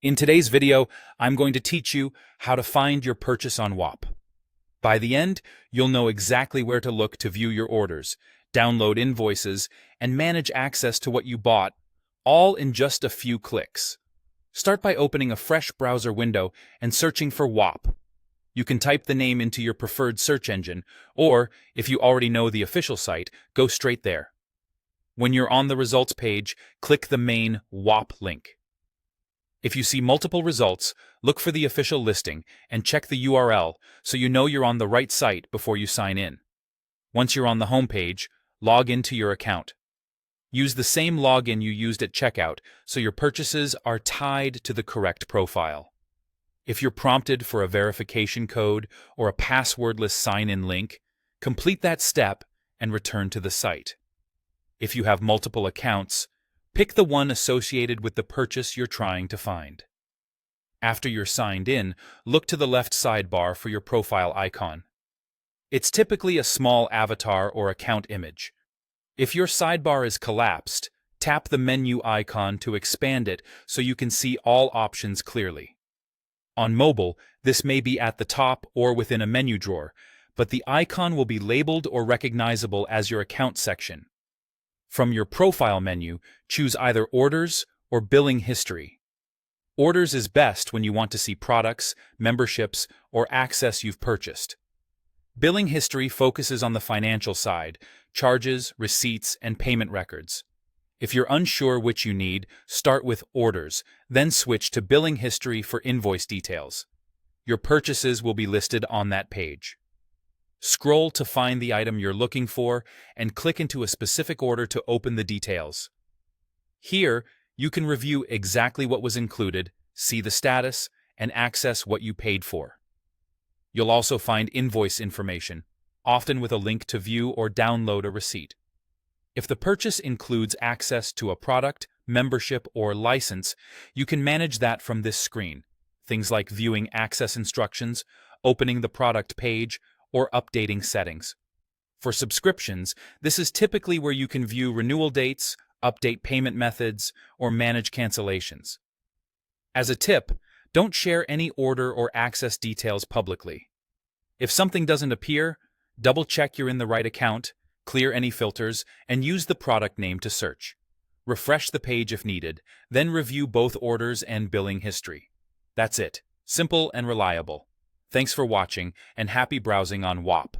In today's video, I'm going to teach you how to find your purchase on Whop. By the end, you'll know exactly where to look to view your orders, download invoices, and manage access to what you bought, all in just a few clicks. Start by opening a fresh browser window and searching for Whop. You can type the name into your preferred search engine, or, if you already know the official site, go straight there. When you're on the results page, click the main Whop link. If you see multiple results, look for the official listing and check the URL so you know you're on the right site before you sign in. Once you're on the home page, log into your account. Use the same login you used at checkout so your purchases are tied to the correct profile. If you're prompted for a verification code or a passwordless sign-in link, complete that step and return to the site. If you have multiple accounts, pick the one associated with the purchase you're trying to find. After you're signed in, look to the left sidebar for your profile icon. It's typically a small avatar or account image. If your sidebar is collapsed, tap the menu icon to expand it so you can see all options clearly. On mobile, this may be at the top or within a menu drawer, but the icon will be labeled or recognizable as your account section. From your profile menu, choose either Orders or Billing History. Orders is best when you want to see products, memberships, or access you've purchased. Billing History focuses on the financial side, charges, receipts, and payment records. If you're unsure which you need, start with Orders, then switch to Billing History for invoice details. Your purchases will be listed on that page. Scroll to find the item you're looking for and click into a specific order to open the details. Here, you can review exactly what was included, see the status, and access what you paid for. You'll also find invoice information, often with a link to view or download a receipt. If the purchase includes access to a product, membership, or license, you can manage that from this screen. Things like viewing access instructions, opening the product page, or updating settings. For subscriptions, this is typically where you can view renewal dates, update payment methods, or manage cancellations. As a tip, don't share any order or access details publicly. If something doesn't appear, double-check you're in the right account, clear any filters, and use the product name to search. Refresh the page if needed, then review both orders and billing history. That's it. Simple and reliable. Thanks for watching, and happy browsing on Whop.